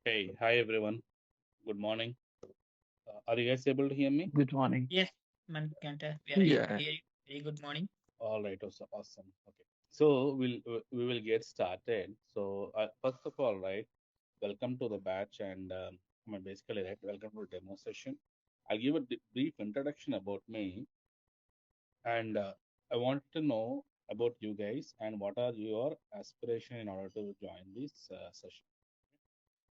Hey, hi everyone. Good morning. Are you guys able to hear me? Good morning. Yes, Manikanta, we are able to Yeah, hear you. Very good morning. All right, awesome. Okay, so we will get started. So first of all, right, welcome to the batch, and I mean basically, right, welcome to the demo session. I'll give a brief introduction about me, and I want to know about you guys and what are your aspiration in order to join this session.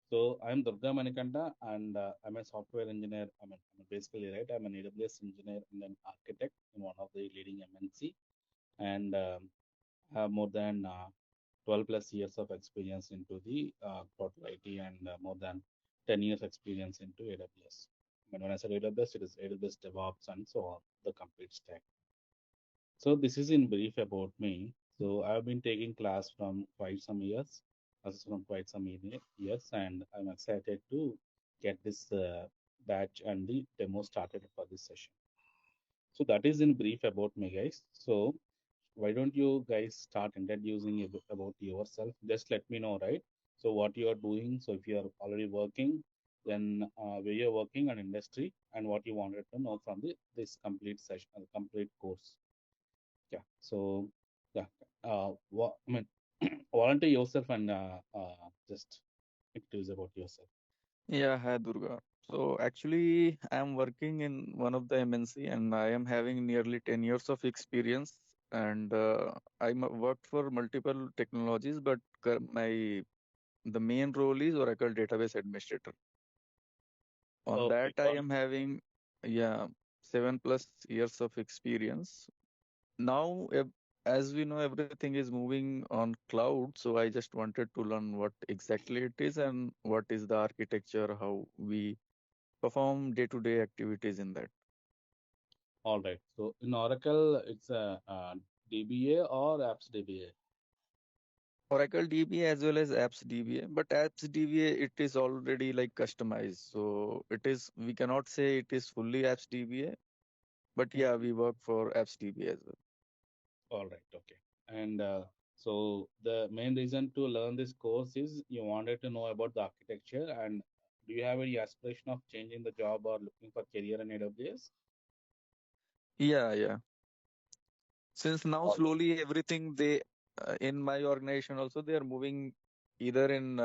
So I'm Durga Manikanda, and I'm a software engineer. I'm basically right. I'm an AWS engineer and an architect in one of the leading MNC, and have more than 12 plus years of experience into the cloud IT and more than 10 years experience into AWS. When I said AWS, it is AWS DevOps and so on, the complete stack. So this is in brief about me. So I've been taking class from quite some years, years, and I'm excited to get this batch and the demo started for this session. So that is in brief about me, guys. So why don't you guys start introducing about yourself? Just let me know, right? So what you are doing. So if you are already working, then where you're working and industry, and what you wanted to know from the this complete session, complete course. Yeah. So, yeah. I mean, volunteer yourself and just introduce about yourself. yeah, hi Durga. So actually, I'm working in one of the MNC and I am having nearly 10 years of experience and worked for multiple technologies, but the main role is Oracle Database Administrator. On Okay. that, I am having, yeah, 7+ years of experience. Now, as we know, everything is moving on cloud. So I just wanted to learn what exactly it is and what is the architecture, how we perform day-to-day activities in that. All right. So in Oracle, it's a DBA or apps DBA. Oracle DBA as well as apps DBA, but apps DBA it is already like customized. So we cannot say it is fully apps DBA, but Mm. yeah, we work for apps DBA as well. All right. Okay. And so the main reason to learn this course is you wanted to know about the architecture, and do you have any aspiration of changing the job or looking for career in AWS? Yeah, yeah. Since now All slowly everything in my organization also they are moving either in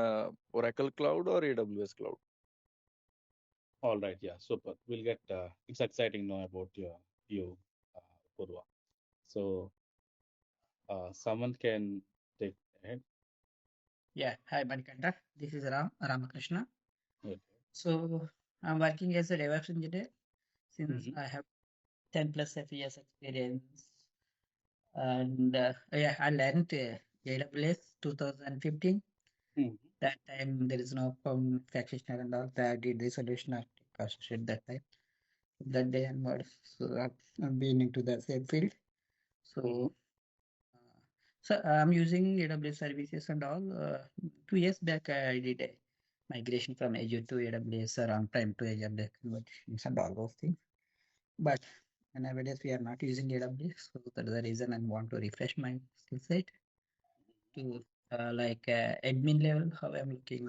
Oracle Cloud or AWS Cloud. all right. Yeah. Super. We'll get. It's exciting to know about you, Purva. So someone can take ahead. Yeah, hi Manikanta. This is Ramakrishna. Okay. So I'm working as a DevOps engineer since Mm-hmm. I have 10 plus of years experience. And yeah, I learned AWS 2015. Mm-hmm. That time there is no practitioner and all. That I did the solution architect at that time. That day onwards, so I've been into the same field. Mm-hmm. So I'm using AWS services and all. 2 years back, I did a migration from Azure to AWS or on-prem to AWS conversions and all those things. But nowadays we are not using AWS, so that's the reason I want to refresh my skill set to admin level. How I'm looking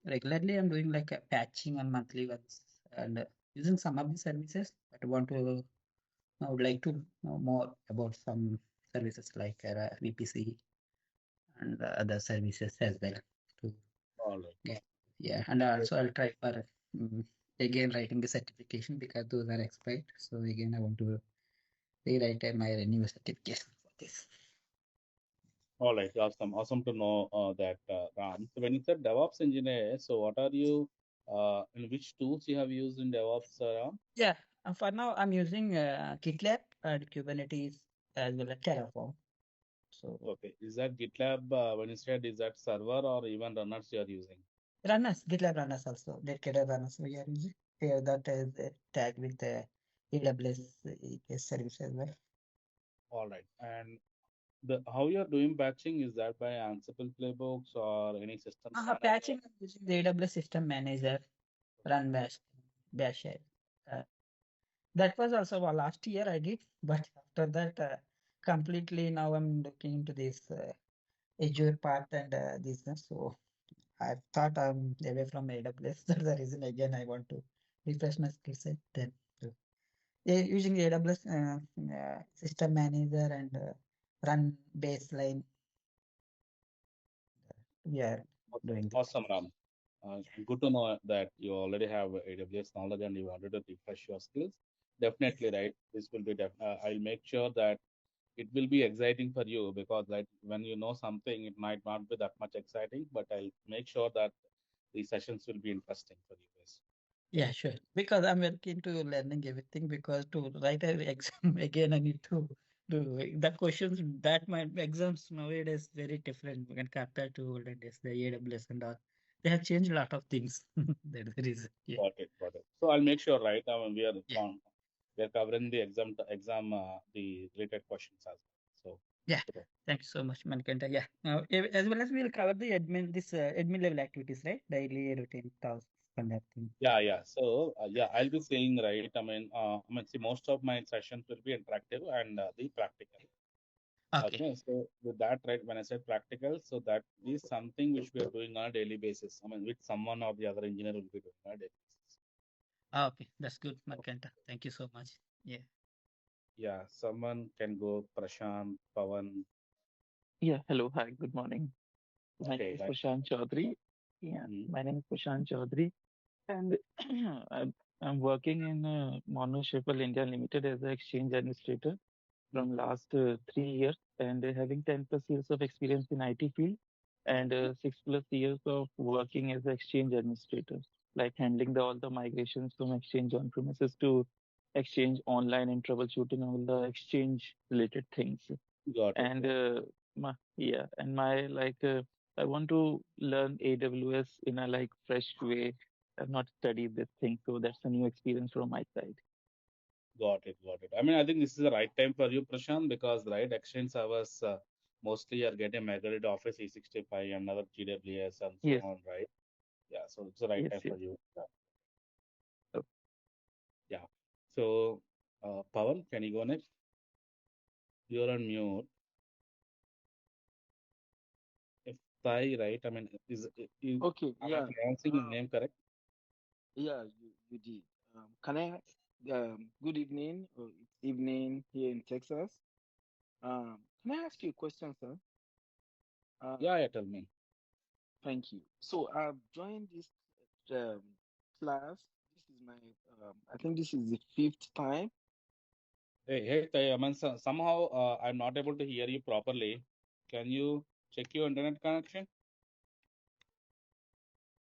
regularly, I'm doing like a patching on monthly once and using some of the services. But I would like to know more about some services like VPC and other services as well to All right. get. Yeah, and also I'll try for again writing the certification because those are expired. So again, I want to rewrite my renew certification for this. All right. Awesome. Awesome to know that, Ram. So when you said DevOps engineer, so what are you, in which tools you have used in DevOps, Ram? Yeah, for now I'm using GitLab and Kubernetes as well as Terraform. So Okay. Is that GitLab, when you said, is that server or even runners you are using? runners, GitLab runners also, dedicated runners we are using. Here that is tagged with the AWS service as well. All right. And the how you are doing batching, is that by Ansible playbooks or any systems manager? Patching I'm using the AWS System Manager, run bash shell. Uh, that was also last year I did, but after that, completely now I'm looking into this Azure part and this. So I thought I'm away from AWS. That's the reason again I want to refresh my skill set. Then using AWS system manager and run baseline. We are doing this. Awesome, Ram. Good to know that you already have AWS knowledge and you wanted to refresh your skills. Definitely, right? This will be. I'll make sure that it will be exciting for you because, like, when you know something, it might not be that much exciting, but I'll make sure that the sessions will be interesting for you guys. Yeah, sure. Because I'm very keen to learning everything because to write an exam again, I need to do the questions that my exams nowadays very different when compared to olden days, the AWS and all. They have changed a lot of things. That is the reason. Yeah. Got it, got it. So I'll make sure, right? We are Yeah. we are covering the exam the related questions as well. So Yeah. super. Thank you so much, Manikanta. Yeah. As well as we'll cover the admin level activities, right? Daily routine tasks and that thing. Yeah, yeah. So yeah, I'll be saying, right. See, most of my sessions will be interactive and the practical. Okay. Okay, so with that, right, when I said practical, so that is something which we are doing on a daily basis. With someone or the other engineer will be doing on a daily basis. Okay. That's good, Manikanta. Thank you so much. Yeah. Yeah, someone can go Prashant, Pavan. Yeah, hello, hi, good morning. My name Okay, is right. Prashant Chaudhary. Yeah, Mhm. my name is Prashant Chaudhary, and I'm, I'm working in Mono Shipple India Limited as an exchange administrator from last 3 years, and having 10 plus years of experience in IT field, and 6 plus years of working as an exchange administrator, like handling all the migrations from exchange on premises to exchange online and troubleshooting all the exchange related things. Got it. And my like I want to learn AWS in a like fresh way. I've not studied this thing, so that's a new experience from my side. Got it. Got it. I think this is the right time for you, Prashant, because right, Exchange servers mostly are getting migrated to Office 365 and other GWS and so Yes, on, right? Yeah, so it's the right yes, time yes. for you. Yeah. Oh, Yeah. So, Pawan, can you go next? You're on mute. If Thai, right? Okay, Am I yeah, pronouncing your name correct? yeah, you did. Can I, good evening, or it's evening here in Texas. Can I ask you a question, sir? Uh, Yeah, yeah, tell me. thank you. So I've joined this um, class. This is my, I think this is the fifth time. Hey, Thai, somehow I'm not able to hear you properly. Can you check your internet connection?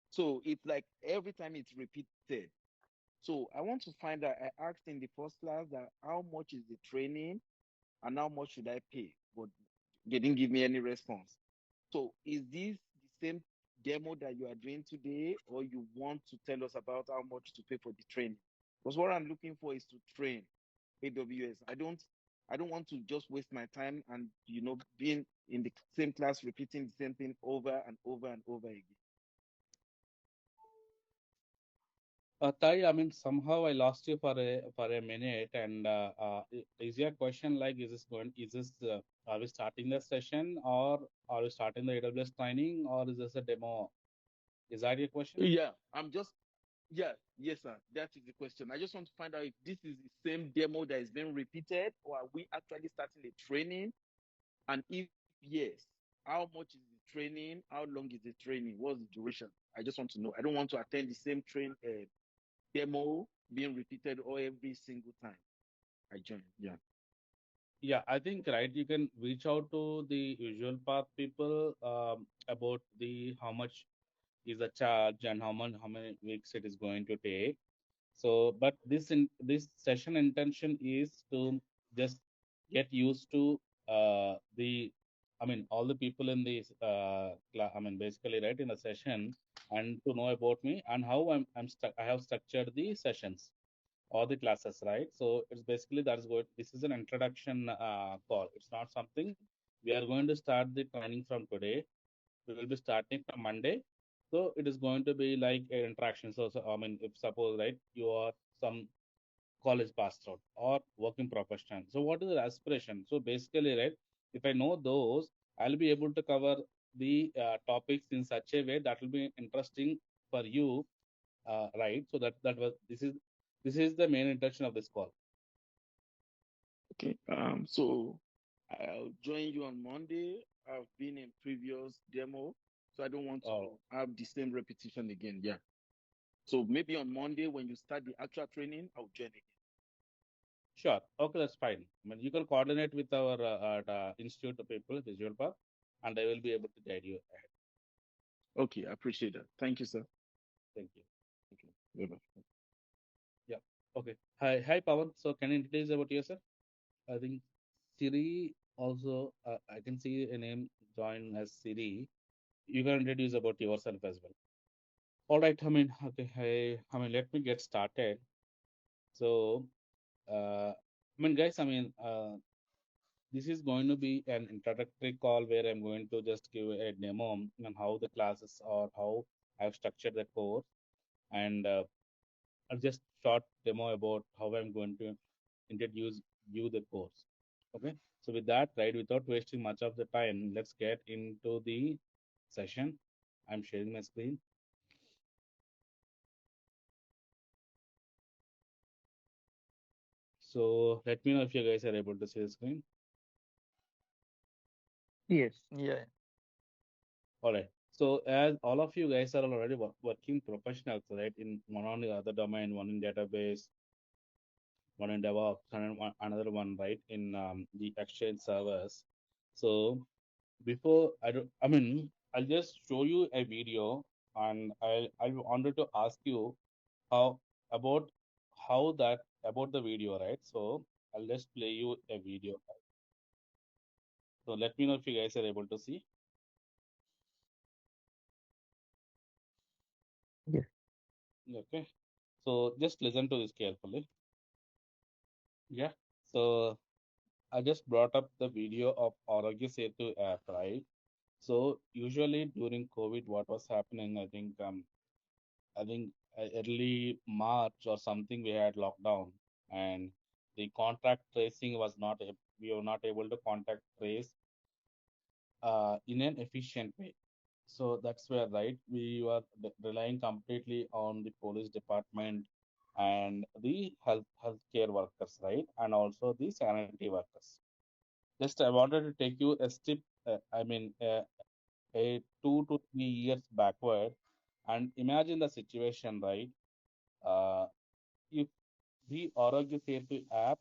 So it's like every time it's repeated. So I want to find out, I asked in the first class that how much is the training and how much should I pay? But they didn't give me any response. So is this the same demo that you are doing today, or you want to tell us about how much to pay for the training? Because what I'm looking for is to train AWS. I don't want to just waste my time and being in the same class repeating the same thing over and over and over again. Thai, somehow I lost you for a minute. And is your question like, are we starting the session or are we starting the AWS training or is this a demo? Is that your question? Yeah, yes, sir. That is the question. I just want to find out if this is the same demo that is being repeated, or are we actually starting a training? And if yes, how much is the training? How long is the training? What's the duration? I just want to know. I don't want to attend the same demo being repeated all every single time I join. Yeah. Yeah, I think right. You can reach out to the Visualpath people about the how much is the charge and how many weeks it is going to take. So, but this session intention is to just get used to all the people in this basically right in the session and to know about me and how I have structured the sessions or the classes, right? So it's basically that's good. This is an introduction call. It's not something we are going to start the training from today. We will be starting from Monday. So it is going to be like an interaction. If suppose right you are some college passed out or working professional. So what is the aspiration? So basically, right, if I know those, I'll be able to cover the topics in such a way that will be interesting for you, right? So that was this is the main intention of this call. Okay. So I'll join you on Monday. I've been in previous demo, so I don't want to Oh, have the same repetition again. Yeah. So maybe on Monday when you start the actual training, I'll join again. sure. Okay, that's fine. I mean, you can coordinate with our institute people, Visualpath, and I will be able to guide you ahead. Okay, I appreciate that. Thank you, sir. Thank you. Okay. Bye-bye. Yeah. Okay. Hi, Pawan. So can you introduce about yourself? I think Siri also, I can see a name join as Siri. You can introduce about yourself as well. All right. I mean, okay. Let me get started. So, guys, this is going to be an introductory call where I'm going to just give a demo on how the classes or how I've structured the course, and I'll just short demo about how I'm going to introduce you the course. Okay. So with that, right, without wasting much of the time, let's get into the session. I'm sharing my screen. So let me know if you guys are able to see the screen. Yes. Yeah. All right. So as all of you guys are already working professionals, right, in one on the other domain, one in database, one in DevOps, and another one, right, in the Exchange servers. So before I'll just show you a video, and I wanted to ask you how about how that about the video, right? So I'll just play you a video. So let me know if you guys are able to see. Yes. Okay. So just listen to this carefully. Yeah. So I just brought up the video of Arogya Setu app, right? So usually during COVID, what was happening? I think early March or something we had lockdown, and the contact tracing was not we were not able to contact trace in an efficient way. So that's where, right, we were relying completely on the police department and the healthcare workers, right, and also the sanitary workers. Just I wanted to take you a step, a 2 to 3 years backward, and imagine the situation, right? If the Arogya Setu app,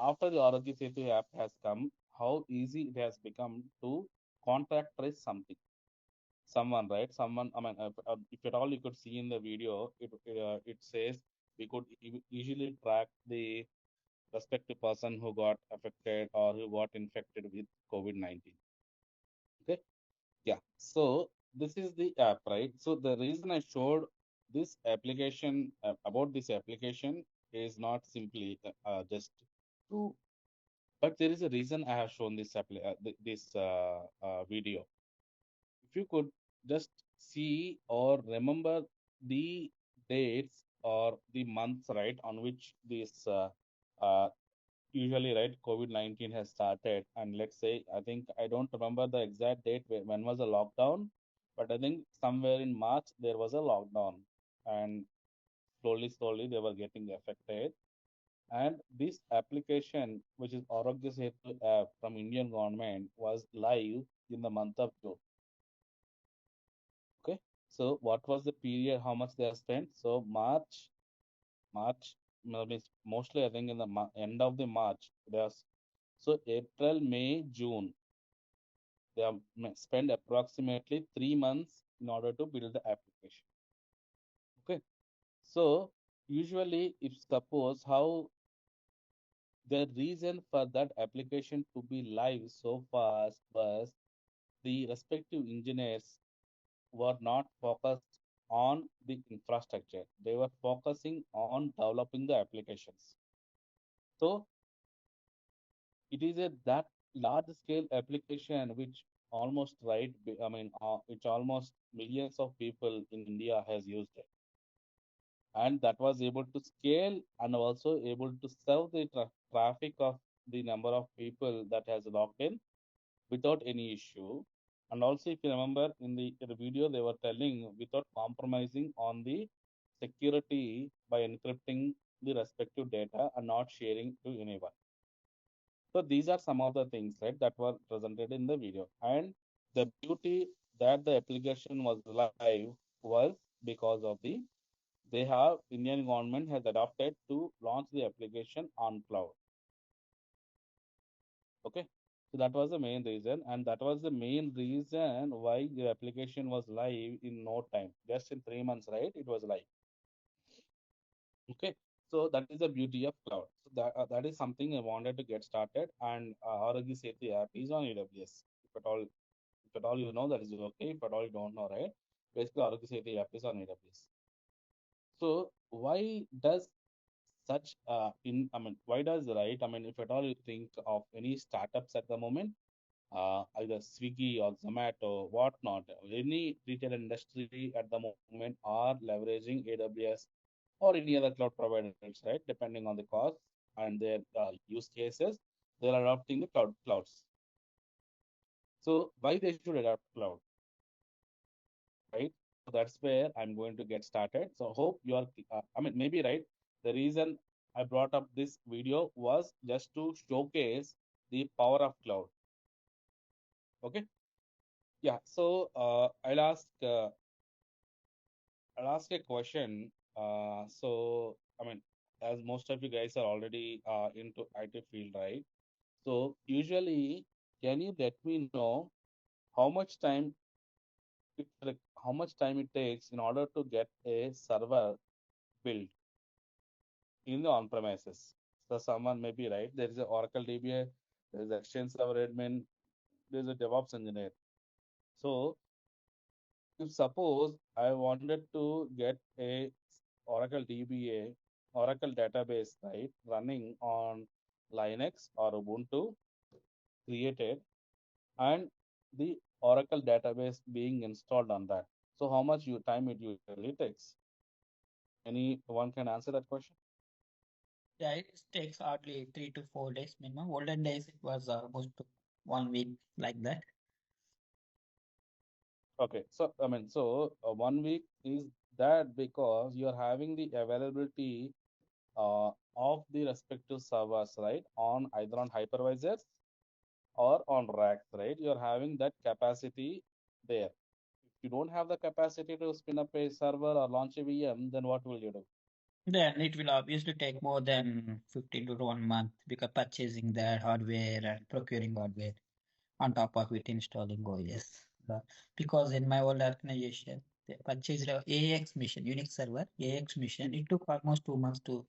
after the Arogya Setu app has come, how easy it has become to contact trace someone, right? Someone, if at all you could see in the video, it says we could easily track the respective person who got affected or who got infected with COVID-19. Okay. Yeah. So this is the app, right? So the reason I showed this application about this application is not simply just to, but there is a reason I have shown this video. If you could just see or remember the dates or the months, right, on which this uh, usually, right, COVID-19 has started. And let's say, I think I don't remember the exact date when was the lockdown, but I think somewhere in March there was a lockdown, and slowly they were getting affected. And this application, which is Arogya Setu app from Indian government, was live in the month of June. Okay. So what was the period? How much they have spent? So March, means mostly I think in the end of the March. So April, May, June, they have spent approximately 3 months in order to build the application. Okay. So usually, if suppose how the reason for that application to be live so fast was the respective engineers were not focused on the infrastructure. They were focusing on developing the applications. So it is a that large scale application which almost right, which almost millions of people in India has used it, and that was able to scale and also able to serve the traffic of the number of people that has logged in without any issue. And also, if you remember in the video, they were telling without compromising on the security by encrypting the respective data and not sharing to anyone. So these are some of the things, right, that were presented in the video. And the beauty that the application was live was because of the they have Indian government has adopted to launch the application on cloud. Okay. So that was the main reason, and that was the main reason why the application was live in no time. Just in 3 months, right? It was live. Okay. So that is the beauty of cloud. So that is something I wanted to get started. And Aragi Sethi app is on AWS. If at all you know, that is okay. If at all you don't know, right? Basically, Aragi Sethi app is on AWS. So why does such why does right? I mean, if at all you think of any startups at the moment, either Swiggy or Zomato, whatnot, any retail industry at the moment are leveraging AWS or any other cloud providers, right? Depending on the cost and their use cases, they're adopting the clouds. So why they should adopt cloud, right? So that's where I'm going to get started. So hope you are, maybe right. The reason I brought up this video was just to showcase the power of cloud. Okay. Yeah. So I'll ask a question. As most of you guys are already into IT field, right? So usually, can you let me know how much time how much time it takes in order to get a server built in the on-premises? So someone may be right. There is a Oracle DBA, there is Exchange Server admin, there is a DevOps engineer. So if suppose I wanted to get a Oracle DBA, Oracle database, right, running on Linux or Ubuntu created, and the Oracle database being installed on that. So how much time it usually takes? Anyone can answer that question? Yeah, it takes hardly 3 to 4 days minimum. Olden days, it was almost 1 week like that. Okay, so 1 week is that because you're having the availability of the respective servers, right, on either on hypervisors or on racks, right? You're having that capacity there. If you don't have the capacity to spin up a server or launch a VM, then what will you do? Then it will obviously take more than 15 to 1 month because purchasing that hardware and procuring hardware on top of it installing OS. Because in my old organization, they purchased a AX machine, Unix server, AX machine. It took almost 2 months to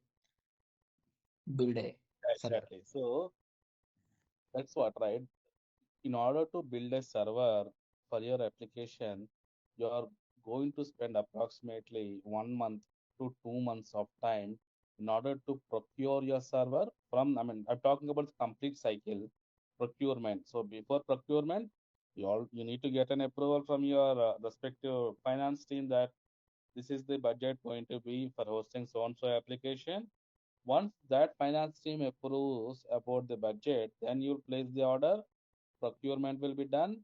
build a server. Exactly. So that's what, right? In order to build a server for your application, you are going to spend approximately 1 month to 2 months of time in order to procure your server from, I'm talking about the complete cycle procurement. So before procurement, you need to get an approval from your respective finance team that this is the budget going to be for hosting so and so application. Once that finance team approves about the budget, then you'll place the order, procurement will be done,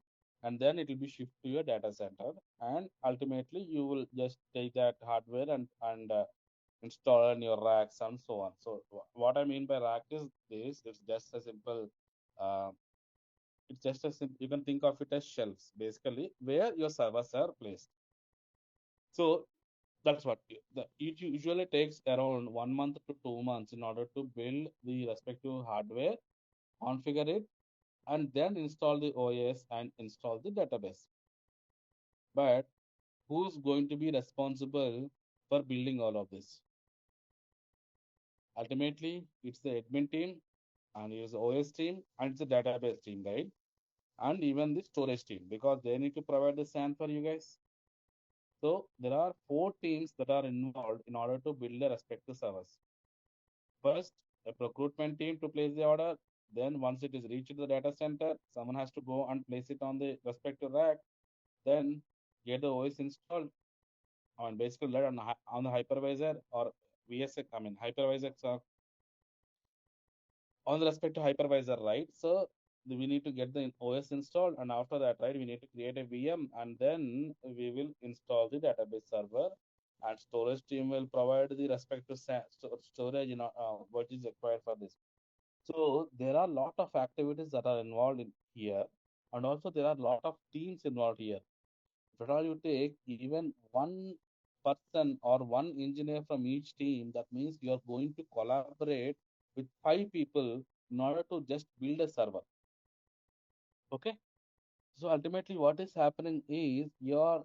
and then it will be shipped to your data center, and ultimately you will just take that hardware and install in your racks and so on. So what I mean by rack is this: it's just a simple uh, you can think of it as shelves basically where your servers are placed. So that's what it usually takes around 1 month to 2 months in order to build the respective hardware, configure it, and then install the OS and install the database. But who's going to be responsible for building all of this? Ultimately, it's the admin team, and it's the OS team, and it's the database team, right? And even the storage team, because they need to provide the SAN for you guys. So there are 4 teams that are involved in order to build the respective servers. First, a procurement team to place the order. Then once it is reached the data center, someone has to go and place it on the respective rack. Then get the OS installed on basically that on the hypervisor or VSX, hypervisor on the respective hypervisor, right? So we need to get the OS installed, and after that, right, we need to create a VM, and then we will install the database server, and storage team will provide the respective storage, what is required for this. So there are a lot of activities that are involved in here, and also there are a lot of teams involved here. If at all you take even one person or one engineer from each team, that means you are going to collaborate with 5 people in order to just build a server. Okay. So ultimately, what is happening is your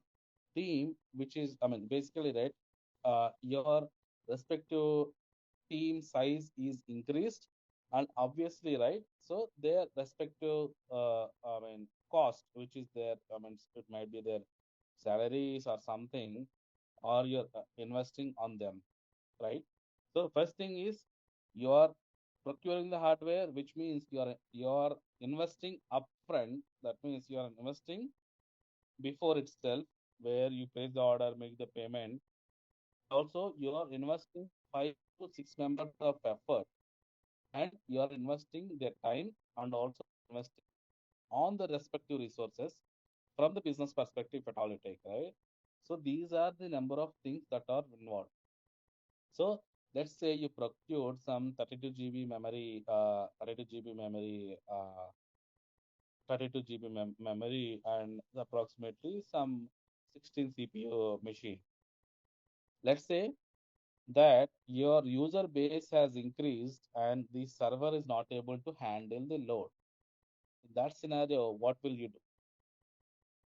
team, which is, I mean, basically, right, your respective team size is increased, and obviously, right, so their respective, I mean, cost, which is their, I mean, it might be their salaries or something, or you're investing on them, right? So first thing is you are procuring the hardware, which means you are investing upfront. That means you are investing before itself, where you place the order, make the payment. Also, you are investing 5 to 6 members of effort, and you are investing their time, and also investing on the respective resources from the business perspective at all you take, right? So these are the number of things that are involved. So let's say you procured some 32 GB memory, 32 GB memory, 32 GB memory, and approximately some 16 CPU machine. Let's say that your user base has increased and the server is not able to handle the load. In that scenario, what will you do?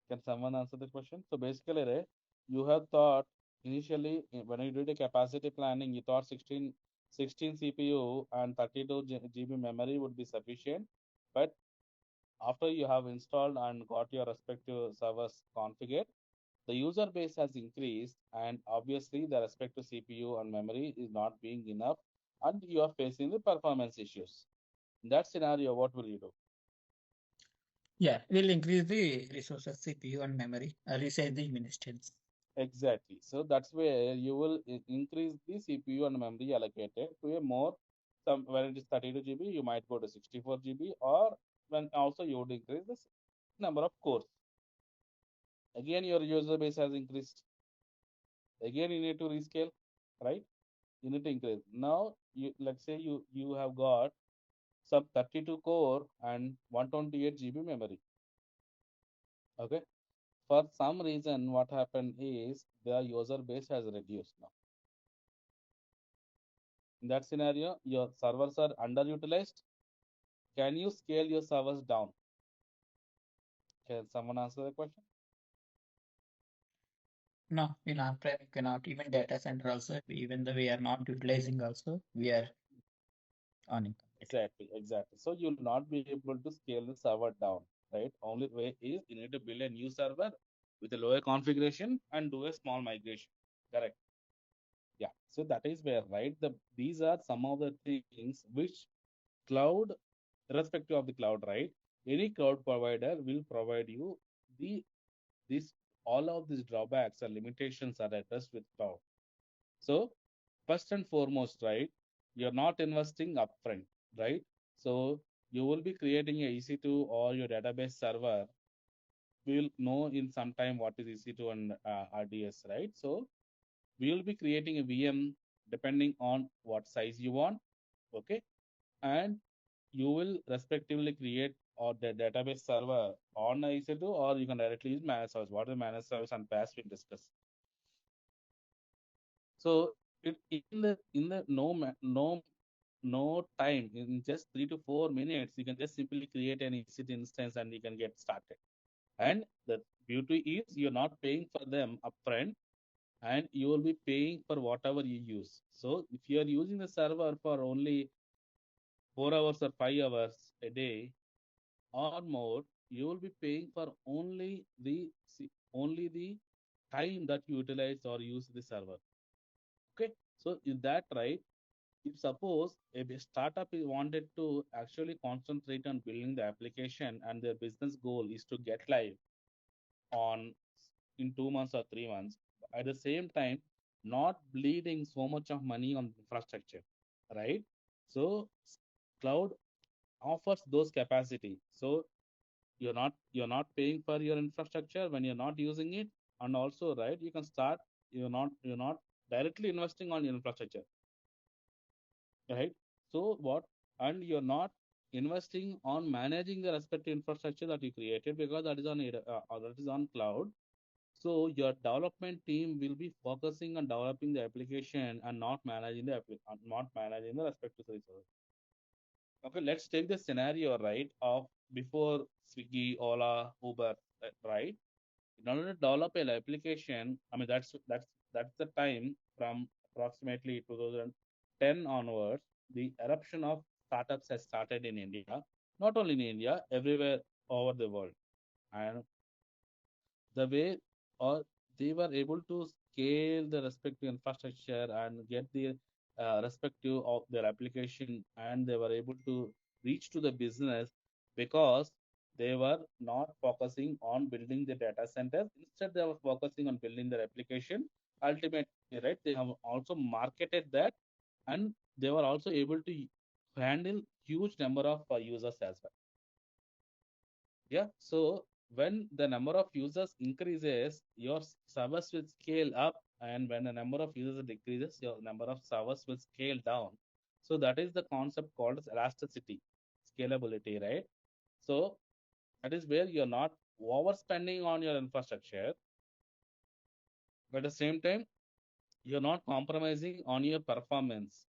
Can someone answer the question? So basically, Ray, you have thought initially when you did a capacity planning, you thought 16 CPU and 32 GB memory would be sufficient. But after you have installed and got your respective servers configured, the user base has increased, and obviously the respective CPU and memory is not being enough, and you are facing the performance issues. In that scenario, what will you do? Yeah, we'll increase the resources, CPU and memory, resize the instance. Exactly. So that's where you will increase the CPU and memory allocated to a more, some when it is 32 GB, you might go to 64 GB, or when also you would increase the number of cores. Again, your user base has increased. Again, you need to rescale, right? You need to increase. Now, let's say you have got some 32 core and 128 GB memory. Okay. For some reason, what happened is the user base has reduced now. In that scenario, your servers are underutilized. Can you scale your servers down? Can someone answer the question? No, in on-prem you cannot, even data center also, even though we are not utilizing also, we are on it. Exactly. So you'll not be able to scale the server down, right? Only way is you need to build a new server with a lower configuration and do a small migration. Correct. Yeah. So that is where, right? These are some of the things which cloud, irrespective of the cloud, right? Any cloud provider will provide you the this all of these drawbacks or limitations are addressed with cloud. So first and foremost, right, you're not investing upfront, right? So you will be creating a EC2 or your database server. We will know in some time what is EC2 and RDS, right? So we will be creating a VM depending on what size you want, okay? And you will respectively create or the database server on EC2, or you can directly use managed service. What is managed service and PaaS we discuss. So in the no time, in just 3 to 4 minutes, you can just simply create an EC2 instance and you can get started. And the beauty is you're not paying for them upfront, and you will be paying for whatever you use. So if you are using the server for only 4 hours or 5 hours a day or more, you will be paying for only the time that you utilize or use the server. Okay, so in that, right, if suppose if a startup is wanted to actually concentrate on building the application and their business goal is to get live on in 2 months or 3 months, at the same time, not bleeding so much of money on infrastructure, right? So cloud offers those capacity. So you're not paying for your infrastructure when you're not using it, and also right, you can start. You're not directly investing on your infrastructure, right? So what? And you're not investing on managing the respective infrastructure that you created because that is on cloud. So your development team will be focusing on developing the application and not managing the respective resources. Okay, let's take the scenario, right, of before Swiggy, Ola, Uber, right? In order to develop an application, I mean that's the time from approximately 2010 onwards, the eruption of startups has started in India, not only in India, everywhere over the world. And the way or they were able to scale the respective infrastructure and get the respective of their application, and they were able to reach to the business because they were not focusing on building the data centers. Instead they were focusing on building their application. Ultimately, right, they have also marketed that, and they were also able to handle huge number of users as well. Yeah. So when the number of users increases, your servers will scale up, and when the number of users decreases, your number of servers will scale down. So that is the concept called as elasticity, scalability, right? So that is where you're not overspending on your infrastructure, but at the same time, you're not compromising on your performance,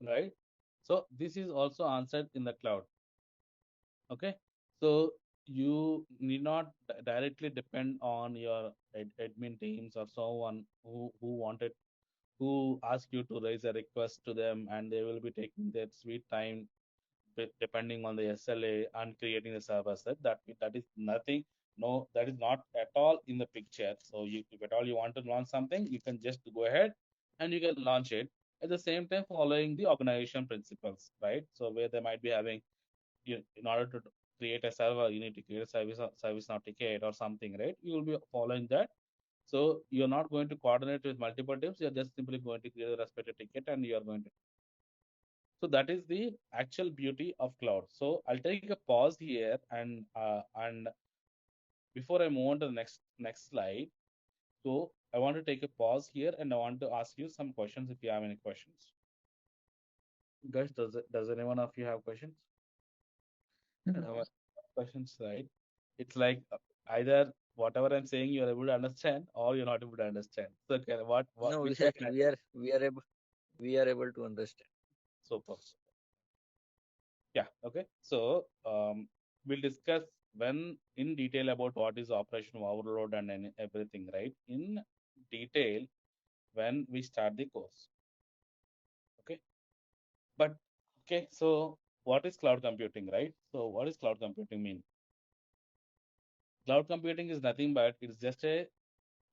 right? So this is also answered in the cloud. Okay, so you need not directly depend on your admin teams or someone who wanted who ask you to raise a request to them, and they will be taking their sweet time depending on the SLA and creating the server set. That is nothing. No, that is not at all in the picture. So if at all you want to launch something, you can just go ahead and you can launch it at the same time following the organization principles, right? So where they might be having in order to create a server, you need to create a service now ticket or something, right? You will be following that. So you're not going to coordinate with multiple teams. You're just simply going to create a respective ticket, and you are going to. So that is the actual beauty of cloud. So I'll take a pause here, and before I move on to the next slide, so I want to take a pause here, and I want to ask you some questions if you have any questions. Guys, does anyone of you have questions? Questions, right? It's like either whatever I'm saying you're able to understand or you're not able to understand. So No, which way can I take? we are able to understand. Super. Yeah. Okay. So we'll discuss when in detail about what is operational overload and everything, right? In detail when we start the course. Okay. But okay. So what is cloud computing, right? So what is cloud computing mean? Cloud computing is nothing but it's just a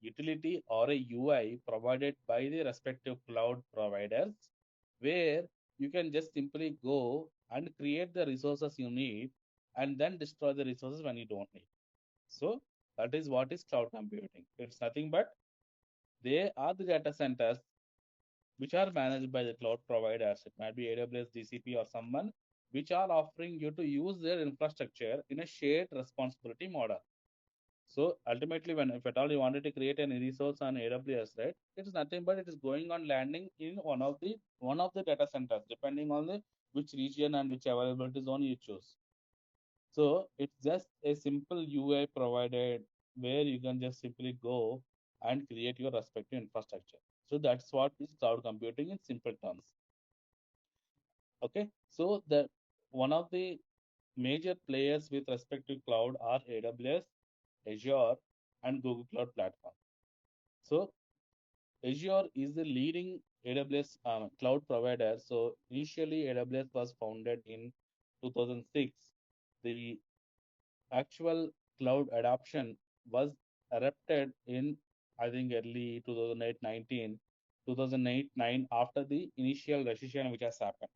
utility or a UI provided by the respective cloud providers, where you can just simply go and create the resources you need and then destroy the resources when you don't need. So that is what is cloud computing. It's nothing but they are the data centers which are managed by the cloud providers. It might be AWS, GCP, or someone which are offering you to use their infrastructure in a shared responsibility model. So ultimately, when if at all you wanted to create any resource on AWS, right, it is nothing but it is going on landing in one of the data centers, depending on the which region and which availability zone you choose. So it's just a simple UI provided where you can just simply go and create your respective infrastructure. So that's what is cloud computing in simple terms. Okay, so the one of the major players with respect to cloud are AWS, Azure, and Google Cloud Platform. So Azure is the leading AWS cloud provider. So initially, AWS was founded in 2006. The actual cloud adoption was erupted in, I think, early 2008, 19, 2008, 9, after the initial recession which has happened.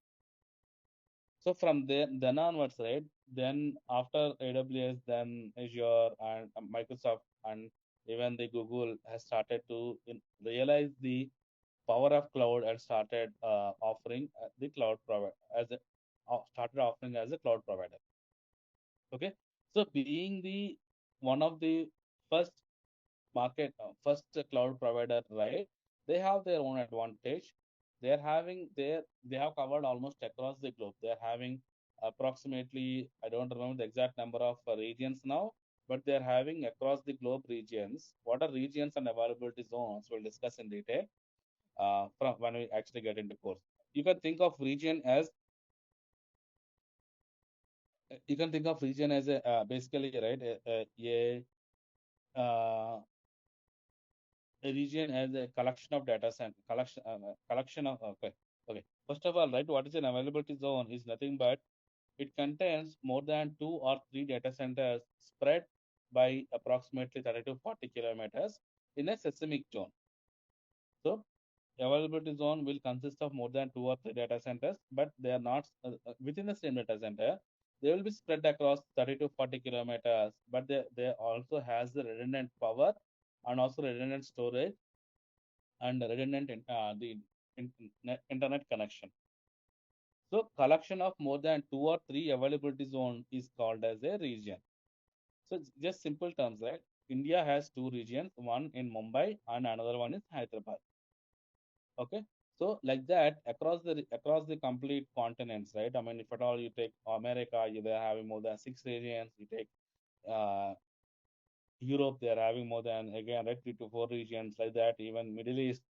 So from then onwards, right? Then after AWS, then Azure and Microsoft and even the Google has started to realize the power of cloud and started offering the cloud provider as started offering as a cloud provider. Okay, so being the one of the first first cloud provider, right? They have their own advantage. They have covered almost across the globe. They're having approximately, I don't remember the exact number of regions now, but they're having across the globe regions. What are regions and availability zones? We'll discuss in detail from when we actually get into course. You can think of region as basically, right, uh, a region as a collection of data and collection of okay. First of all, right, what is an availability zone is nothing but it contains more than 2 or 3 data centers spread by approximately 30 to 40 kilometers in a seismic zone. So availability zone will consist of more than 2 or 3 data centers, but they are not within the same data center. They will be spread across 30 to 40 kilometers, but they also has the redundant power and also redundant storage and redundant internet connection. So collection of more than 2 or 3 availability zone is called as a region. So it's just simple terms, right? India has 2 regions, one in Mumbai and another one is Hyderabad. Okay, so like that across the complete continents, right? I mean, if at all you take America, they are having more than 6 regions. You take uh, Europe, they are having more than again right 3 to 4 regions like that. Even Middle East,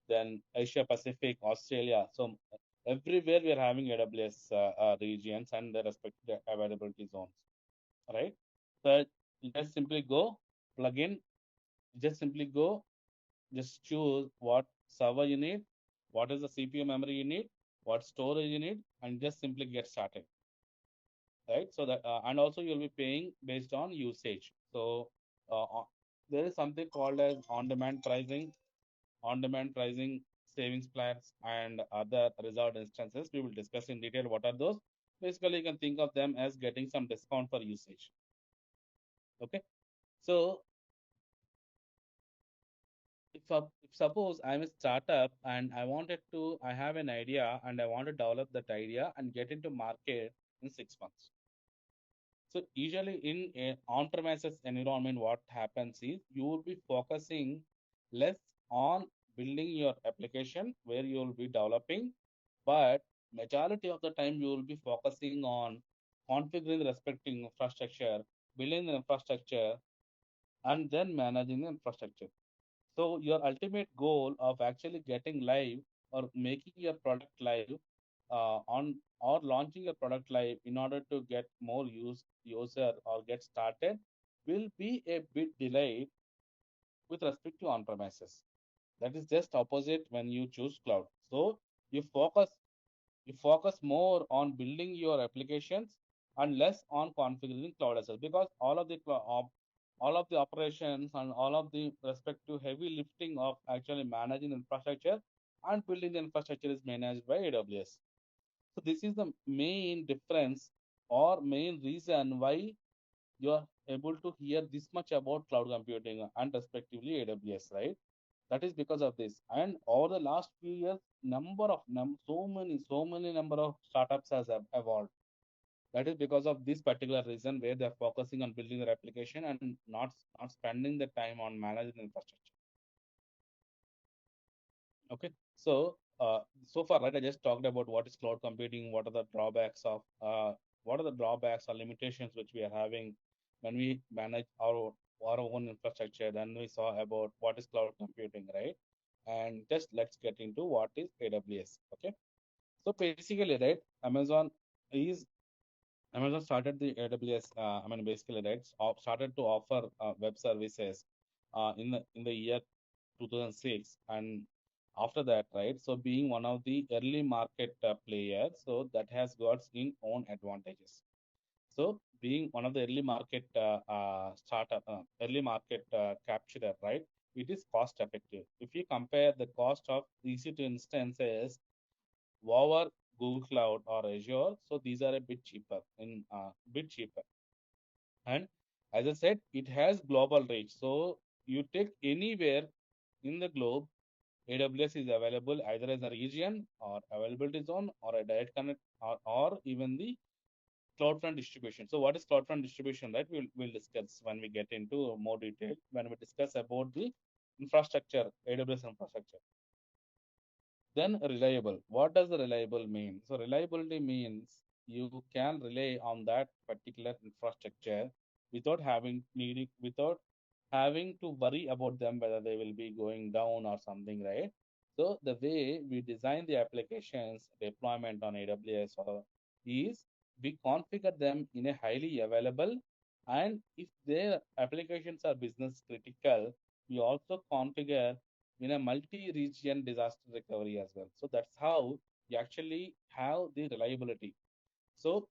then Asia Pacific, Australia. So everywhere we are having AWS regions and the respective availability zones, right? So you just simply go plug in. Just simply go. Just choose what server you need, what is the CPU memory you need, what storage you need, and just simply get started, right? So that and also you'll be paying based on usage. So there is something called as on-demand pricing, savings plans, and other reserved instances. We will discuss in detail what are those. Basically, you can think of them as getting some discount for usage. Okay, so if suppose I'm a startup and I have an idea and I want to develop that idea and get into market in 6 months. So usually in a on-premises environment, what happens is you will be focusing less on building your application where you will be developing, but majority of the time you will be focusing on configuring the respective infrastructure, building the infrastructure, and then managing the infrastructure. So your ultimate goal of actually getting live or making your product live on or launching your product live in order to get more user or get started will be a bit delayed with respect to on-premises. That is just opposite when you choose cloud. So you focus you focus more on building your applications and less on configuring cloud as well, because all of the operations and all of the respective heavy lifting of actually managing infrastructure and building the infrastructure is managed by AWS. So this is the main difference or main reason why you are able to hear this much about cloud computing and respectively AWS, right? That is because of this. And over the last few years, so many number of startups has evolved. That is because of this particular reason where they're focusing on building their application and not spending the time on managing infrastructure. Okay, so so far, right, I just talked about what is cloud computing, what are the drawbacks or limitations which we are having when we manage our own infrastructure. Then we saw about what is cloud computing, right? And just let's get into what is AWS. Okay, so basically, right, is Amazon started the AWS. I mean, basically, right, started to offer web services in the year 2006, and after that, right, so being one of the early market players, so that has got its own advantages. So being one of the early market capturer, right, it is cost effective. If you compare the cost of EC2 instances over Google Cloud or Azure, so these are a bit cheaper. And as I said, it has global reach. So you take anywhere in the globe, AWS is available either as a region or availability zone or a direct connect or even the CloudFront distribution. So what is CloudFront distribution, right? We'll discuss when we get into more detail, when we discuss about the infrastructure, AWS infrastructure. Then reliable. What does the reliable mean? So reliability means you can rely on that particular infrastructure without having to worry about them whether they will be going down or something, right? So the way we design the applications deployment on AWS is we configure them in a highly available, and if their applications are business critical, we also configure in a multi-region disaster recovery as well. So that's how you actually have the reliability. So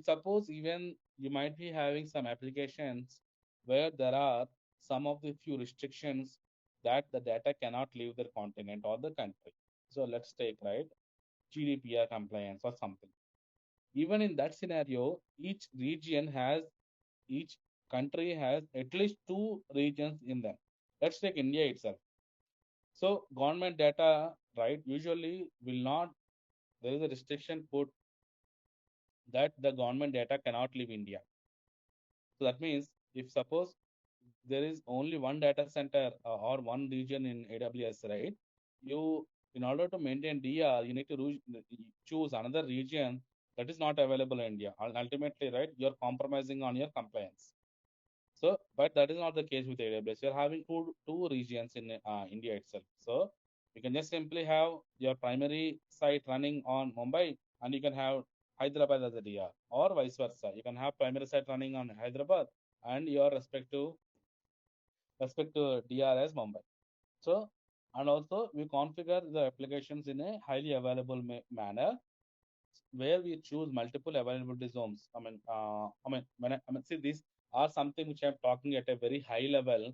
suppose even you might be having some applications where there are some of the few restrictions that the data cannot leave their continent or the country. So let's take, right, GDPR compliance or something. Even in that scenario, each country has at least two regions in them. Let's take India itself. So government data, right, usually will not, there is a restriction put that the government data cannot leave India. So that means if suppose there is only one data center or one region in AWS, right? You, in order to maintain DR, you need to choose another region that is not available in India. Ultimately, right, you're compromising on your compliance. So, but that is not the case with AWS. You're having two regions in India itself. So you can just simply have your primary site running on Mumbai, and you can have Hyderabad as a DR, or vice versa. You can have primary site running on Hyderabad and your respective DR as Mumbai. So, and also we configure the applications in a highly available manner where we choose multiple availability zones. See, these are something which I'm talking at a very high level,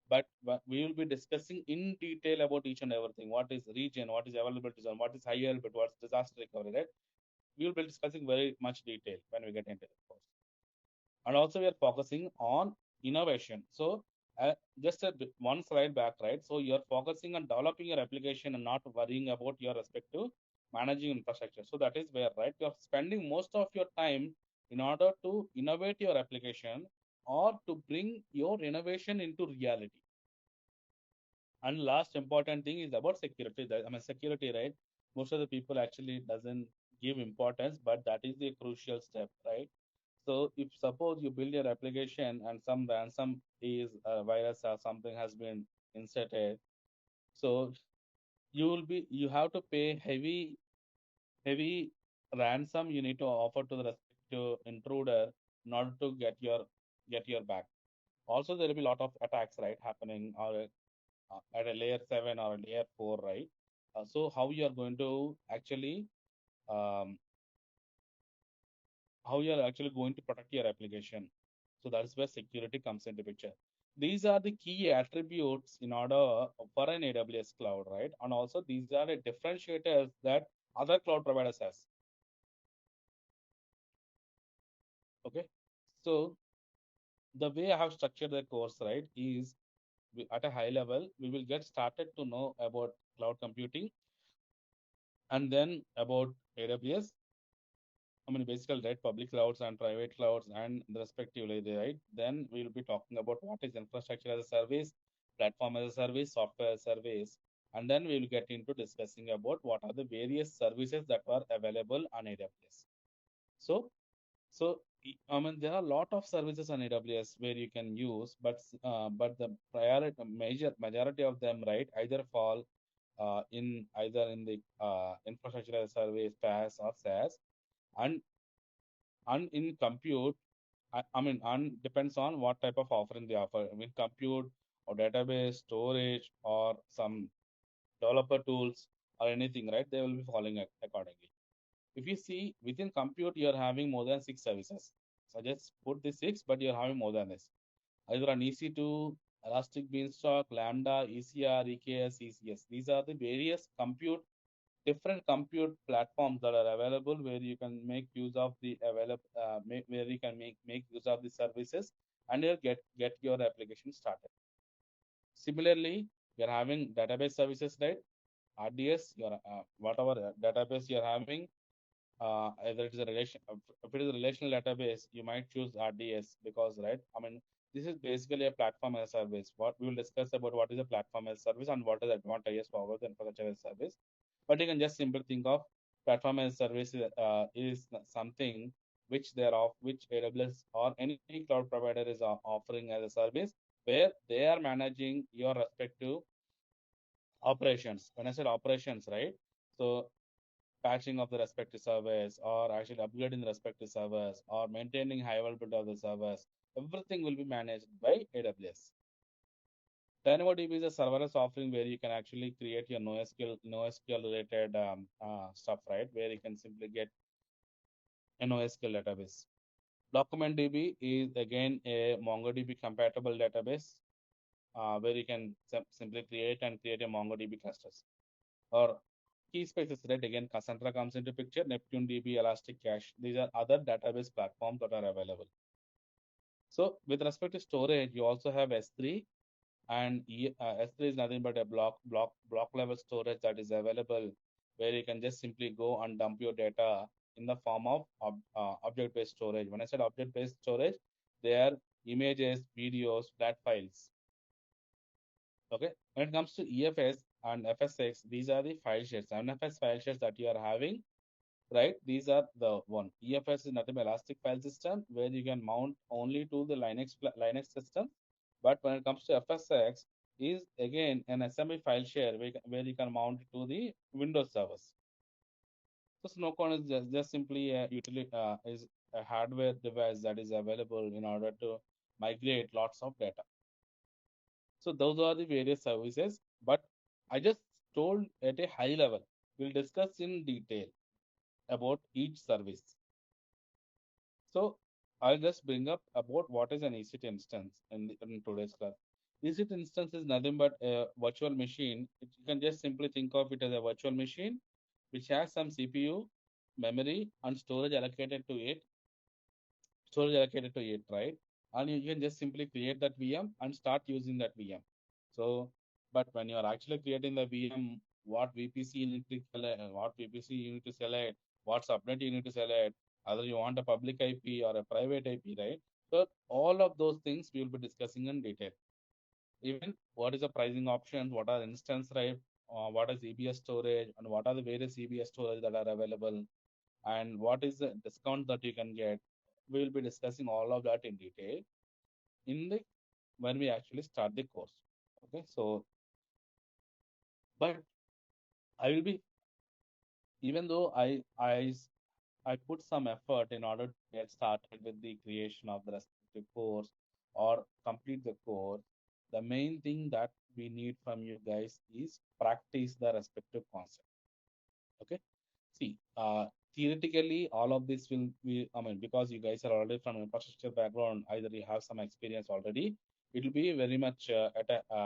but we will be discussing in detail about each and everything. What is region? What is availability zone? What is high availability? What's disaster recovery? Right? We will be discussing very much detail when we get into the course. And also we are focusing on innovation. So just one slide back, right? So you're focusing on developing your application and not worrying about your respective managing infrastructure. So that is where, right, you're spending most of your time in order to innovate your application or to bring your innovation into reality. And last important thing is about security. Security, right? Most of the people actually doesn't give importance, but that is the crucial step, right? So if suppose you build your application and some ransom is a virus or something has been inserted, so you have to pay heavy ransom you need to offer to the respective intruder in order to get your back. Also, there will be a lot of attacks, right, happening or at a layer 7 or a layer 4, right? So um, how you are actually going to protect your application. So that's where security comes into picture. These are the key attributes in order for an AWS cloud, right? And also these are the differentiators that other cloud providers has. Okay. So the way I have structured the course, right, is at a high level, we will get started to know about cloud computing and then about AWS. Basically, right, public clouds and private clouds and respectively, right? Then we will be talking about what is infrastructure as a service, platform as a service, software as a service, and then we will get into discussing about what are the various services that are available on AWS. So, there are a lot of services on AWS where you can use, but the majority of them, right, either fall either in the infrastructure as a service, PaaS or SaaS, and in compute, depends on what type of offering they offer. Compute or database, storage, or some developer tools or anything, right? They will be following accordingly. If you see within compute, you're having more than 6 services. So just put the 6, but you're having more than this. Either an EC2, Elastic Beanstalk, Lambda, ECR, EKS, ECS. These are the various different compute platforms that are available where you can make use of the where you can make use of the services and you'll get your application started. Similarly, You're having database services, right? RDS, your whatever database you're having, either it is a relation, if it is a relational database, you might choose RDS because, right? I mean, this is basically a platform as a service. What we will discuss about what is a platform as a service and what is the advantages for the infrastructure as a service. But you can just simply think of platform as a service is something which they are off, which AWS or any cloud provider is offering as a service, where they are managing your respective operations. When I said operations, right? So patching of the respective servers or actually upgrading the respective servers or maintaining high availability of the servers, everything will be managed by AWS. DynamoDB is a serverless offering where you can actually create your NoSQL related stuff, right? Where you can simply get a NoSQL database. DocumentDB is again a MongoDB compatible database where you can simply create a MongoDB clusters. Or key spaces, right? Again, Cassandra comes into picture, Neptune DB, ElastiCache. These are other database platforms that are available. So with respect to storage, you also have S3, and S3 is nothing but a block level storage that is available, where you can just simply go and dump your data in the form of object-based storage. When I said object-based storage, they are images, videos, flat files. Okay. When it comes to EFS and FSX, these are the file shares. NFS file shares that you are having, right? These are the one. EFS is nothing but elastic file system where you can mount only to the Linux system. But when it comes to FSX, is again an assembly file share where you can mount it to the Windows servers. So Snowcon is just simply a utility is a hardware device that is available in order to migrate lots of data. So those are the various services, but I just told at a high level. We'll discuss in detail about each service. So I'll just bring up about what is an EC2 instance in today's class. EC2 instance is nothing but a virtual machine. You can just simply think of it as a virtual machine which has some CPU, memory, and storage allocated to it, right? And you can just simply create that VM and start using that VM. So, but when you are actually creating the VM, what VPC you need to select, what VPC you need to select, what subnet you need to select, either you want a public IP or a private IP, right? So all of those things we will be discussing in detail. Even what is the pricing options, what are instance, right? What is EBS storage, and what are the various EBS storage that are available, and what is the discount that you can get. We will be discussing all of that in detail in the when we actually start the course. Okay, so but I will be, even though I put some effort in order to get started with the creation of the respective course or complete the course, the main thing that we need from you guys is practice the respective concept. Okay. See, theoretically, all of this will be, I mean, because you guys are already from infrastructure background, either you have some experience already, it will be very much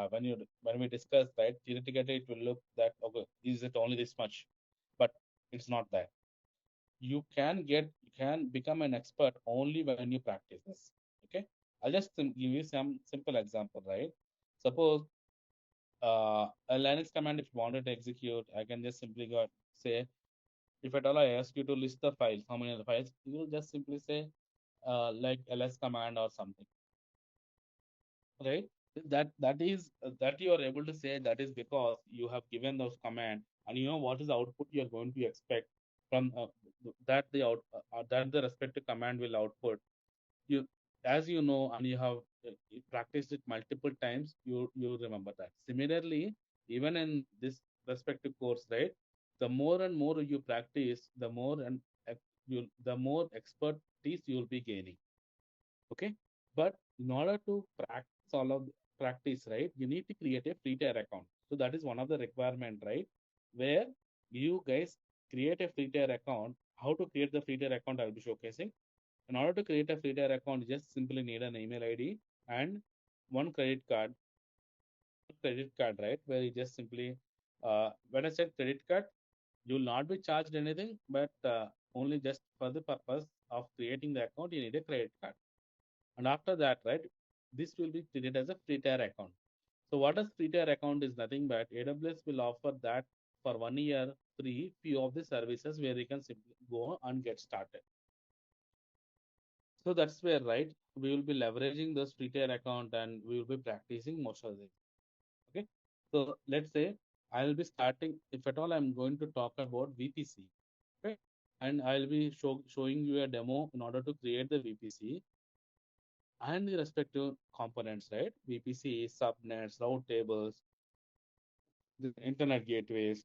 when we discuss, right? Theoretically, it will look that, okay, is it only this much? But it's not that. You can become an expert only when you practice this. Okay. I'll just give you some simple example, right? Suppose a Linux command, if you wanted to execute, I can just simply go say, if at all I ask you to list the files, how many are the files, you will just simply say like ls command or something, right? That you are able to say, that is because you have given those command and you know what is the output you are going to expect from that the respective command will output. You, as you know, and you have practiced it multiple times, you remember that. Similarly, even in this respective course, right, the more and more you practice, the more and the more expertise you will be gaining. Okay. But in order to practice, right, you need to create a free tier account. So that is one of the requirement, right, where you guys create a free tier account. How to create the free tier account, I'll be showcasing. In order to create a free tier account, you just simply need an email ID and one credit card, right? Where you just simply, when I said credit card, you will not be charged anything, but only just for the purpose of creating the account, you need a credit card. And after that, right, this will be treated as a free tier account. So what a free tier account is nothing but AWS will offer that for 1 year free few of the services where you can simply go and get started. So that's where, right, we will be leveraging this free tier account and we will be practicing most of it. Okay. So let's say I'll be starting, if at all I'm going to talk about VPC. Okay. And I'll be showing you a demo in order to create the VPC and the respective components, right? VPC, subnets, route tables, the internet gateways,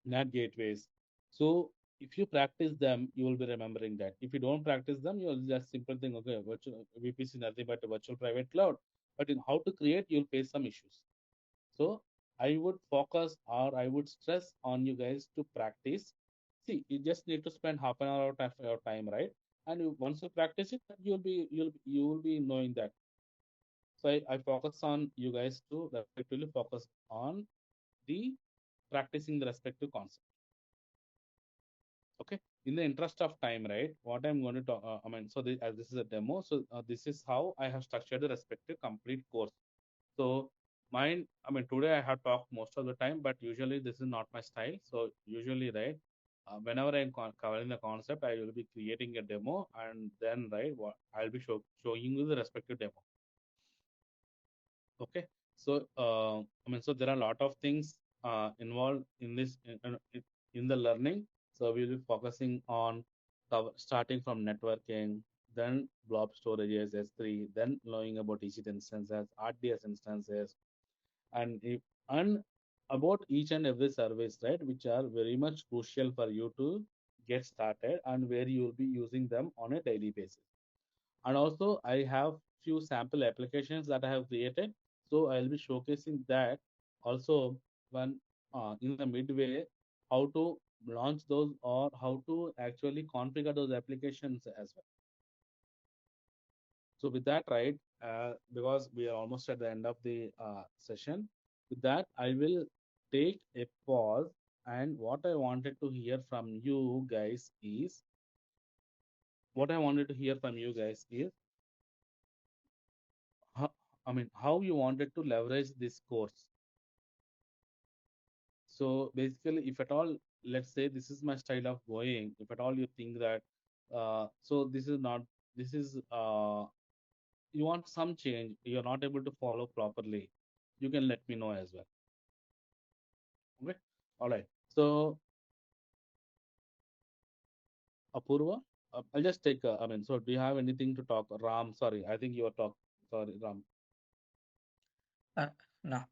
NAT gateways. So if you practice them, you will be remembering that. If you don't practice them, you'll just simple thing, okay, virtual VPC nothing but a virtual private cloud. But in how to create, you'll face some issues. So I would focus or I would stress on you guys to practice. See, you just need to spend half an hour of your time, right? And once you practice it, you will be knowing that. So I focus on you guys to respectively focus on the practicing the respective concept. Okay. In the interest of time, right? What I'm going to talk, so as this is a demo, so this is how I have structured the respective complete course. So mine, today I have talked most of the time, but usually this is not my style. So usually, right, whenever I'm covering the concept, I will be creating a demo and then, right, what I'll be showing you the respective demo. Okay. So, so there are a lot of things involved in this in the learning. So we'll be focusing on starting from networking, then blob storages, S3, then knowing about EC2 instances, RDS instances, and and about each and every service, right, which are very much crucial for you to get started and where you will be using them on a daily basis. And also I have few sample applications that I have created, so I'll be showcasing that also when in the midway how to launch those or how to actually configure those applications as well. So with that, right, because we are almost at the end of the session, with that I will take a pause, and what I wanted to hear from you guys is how, how you wanted to leverage this course. So basically, if at all, let's say this is my style of going, if at all you think that, so this is not, this is, you want some change, you're not able to follow properly, you can let me know as well. Okay. All right. So Apurva, I'll just take, so do you have anything to talk? Ram, sorry, I think you were talk. Sorry, Ram. No,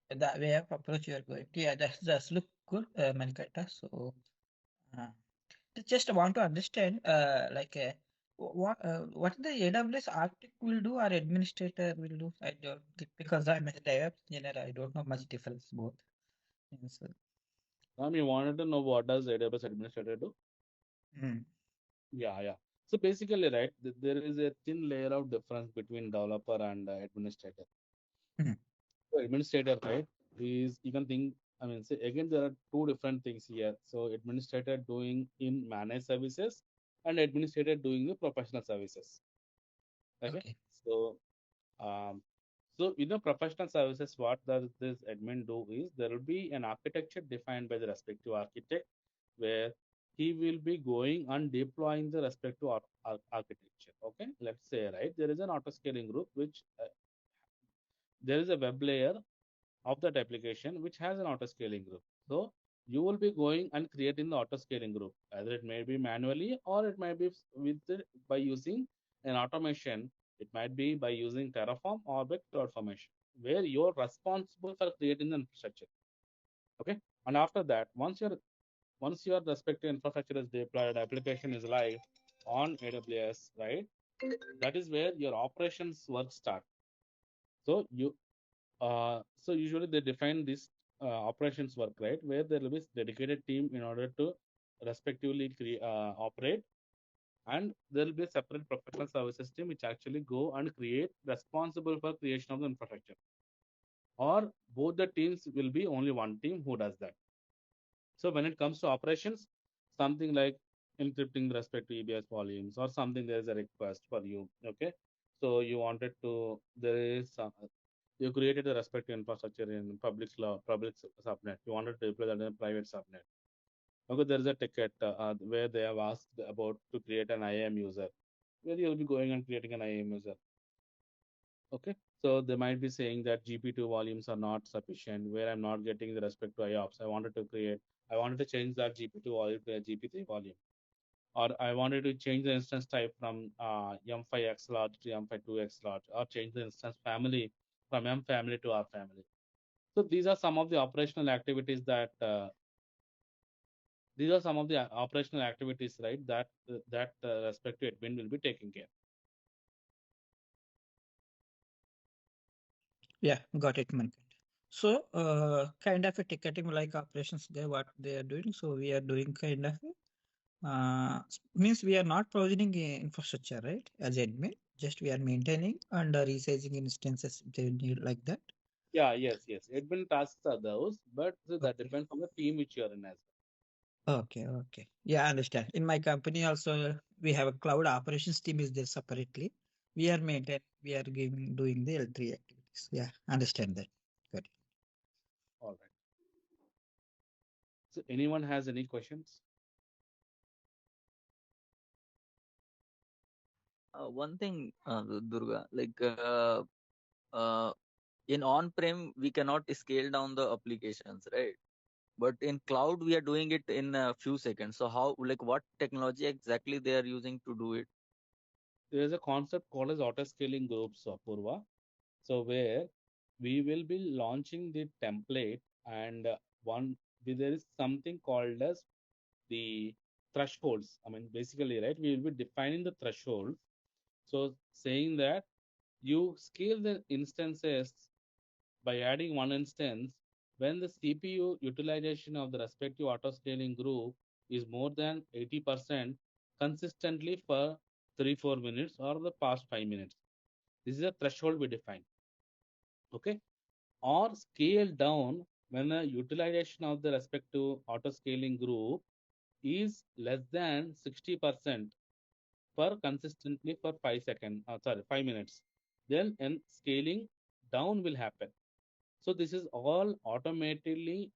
the way of approach you are going to, yeah, that's look good, Manikanta. So, uh, just want to understand, what the AWS architect will do or administrator will do. I don't because I'm a DevOps engineer. I don't know much difference both. Yes, sir. Ram, you wanted to know what does AWS administrator do? Mm. Yeah, yeah. So basically, right, there is a thin layer of difference between developer and administrator. Mm. So administrator, right, is you can think, say again, there are two different things here. So administrator doing in managed services and administrator doing the professional services. Okay. Okay. So, um, so in the professional services, what does this admin do is there will be an architecture defined by the respective architect where he will be going and deploying the respective architecture. Okay. Let's say, right, there is an auto scaling group, which there is a web layer of that application which has an auto scaling group. So you will be going and creating the auto scaling group. Either it may be manually or it might be by using an automation. It might be by using Terraform or by CloudFormation, where you're responsible for creating the infrastructure. Okay. And after that, once your respective infrastructure is deployed, application is live on AWS, right? That is where your operations work start. So usually they define this operations work, right, where there will be dedicated team in order to respectively operate, and there will be a separate professional services team which actually go and create responsible for creation of the infrastructure. Or both the teams will be only one team who does that. So when it comes to operations, something like encrypting respect to EBS volumes or something, there is a request for you. Okay. So you wanted to, there is You created the respective infrastructure in public cloud, public subnet. You wanted to deploy that in a private subnet. Okay, there is a ticket where they have asked about to create an IAM user, where you'll be going and creating an IAM user. Okay, so they might be saying that GP2 volumes are not sufficient, where I'm not getting the respect to IOPS. I wanted to change that GP2 volume to a GP3 volume, or I wanted to change the instance type from M5X large to M52X large, or change the instance family from M family to R family. So these are some of the operational activities that right, that respective admin will be taking care. Yeah, got it, Mankad. So, kind of a ticketing like operations there, what they are doing. So we are doing kind of means we are not provisioning infrastructure, right? As admin, just we are maintaining and resizing instances if they need like that. Yeah, yes. Admin tasks are those, but that Okay. depends on the team which you are in as Okay. Yeah, I understand. In my company also, we have a cloud operations team is there separately. We are doing the L3 activities. Yeah, understand that. Good. well. All right. So anyone has any questions? One thing, Durga, like uh, in on-prem, we cannot scale down the applications, right? But in cloud, we are doing it in a few seconds. So how, like, what technology exactly they are using to do it? There is a concept called as auto scaling groups, Apurva. So where we will be launching the template, and there is something called as the thresholds. I mean, basically, right, we will be defining the thresholds. So saying that you scale the instances by adding one instance when the CPU utilization of the respective auto scaling group is more than 80% consistently for 3-4 minutes or the past 5 minutes. This is a threshold we define. Okay, or scale down when the utilization of the respective auto scaling group is less than 60% for consistently for 5 minutes. Then scaling down will happen. So this is all automatically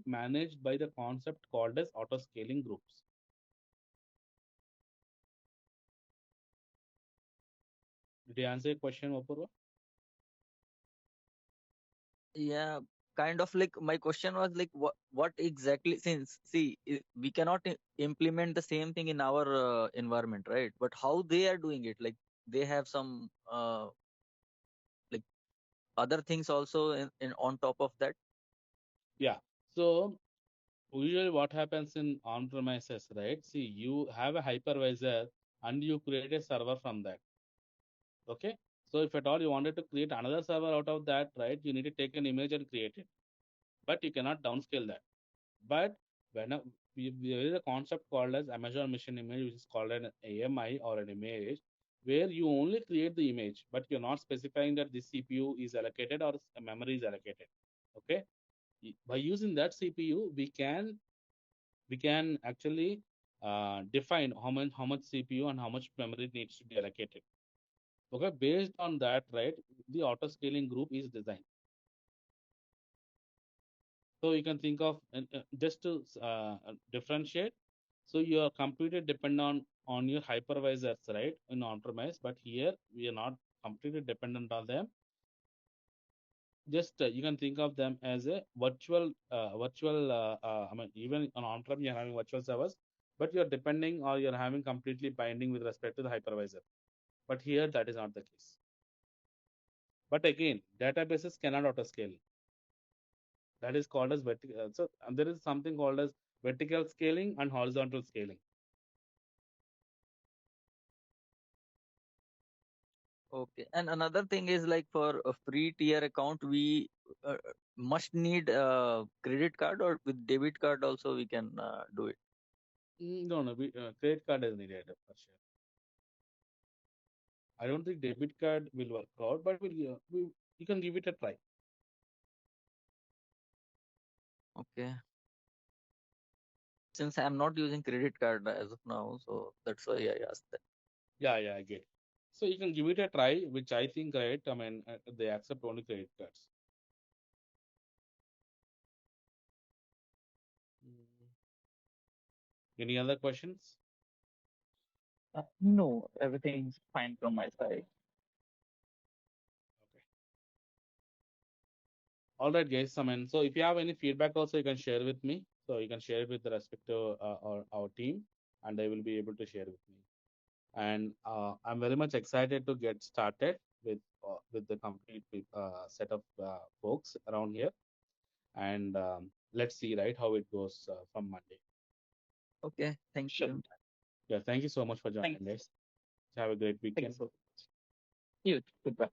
managed by the concept called as auto scaling groups. Did I answer your question, Apurva? Yeah, kind of like my question was like, what exactly? Since see, we cannot implement the same thing in our environment, right? But how they are doing it? Like they have some like other things also in on top of that. Yeah. So usually what happens in on-premises, right? See, you have a hypervisor and you create a server from that. Okay. So if at all you wanted to create another server out of that, right, you need to take an image and create it. But you cannot downscale that. But when there is a concept called as Amazon Machine Image, which is called an AMI or an image, where you only create the image, but you're not specifying that this CPU is allocated or memory is allocated. Okay. By using that CPU, we can actually define how much CPU and how much memory needs to be allocated. Okay, based on that, right, the auto scaling group is designed. So you can think of just to differentiate. So your computer depend on your hypervisors, right, in on-premise, but here we are not completely dependent on them. Just you can think of them as a virtual. I mean, even on-prem you're having virtual servers, but you're depending or you're having completely binding with respect to the hypervisor. But here that is not the case. But again, databases cannot auto scale. That is called as vertical. So there is something called as vertical scaling and horizontal scaling. Okay. And another thing is like for a free tier account, we must need a credit card, or with debit card also we can do it. No, credit card is needed for sure. I don't think debit card will work out, but you can give it a try. Okay. Since I'm not using credit card as of now, so that's why I asked that. Yeah, I get. So you can give it a try, which I think, right? I mean, they accept only credit cards. Mm. Any other questions? No, everything's fine from my side. Okay. All right, guys. I mean, so if you have any feedback, also you can share with me. So you can share it with the respective our team, and they will be able to share with me. And I'm very much excited to get started with the complete set of folks around here. And let's see, right, how it goes from Monday. Okay, thank Sure. you. Yeah, thank you so much for joining, Thanks. guys. Have a great Thank you weekend. so much. You, goodbye.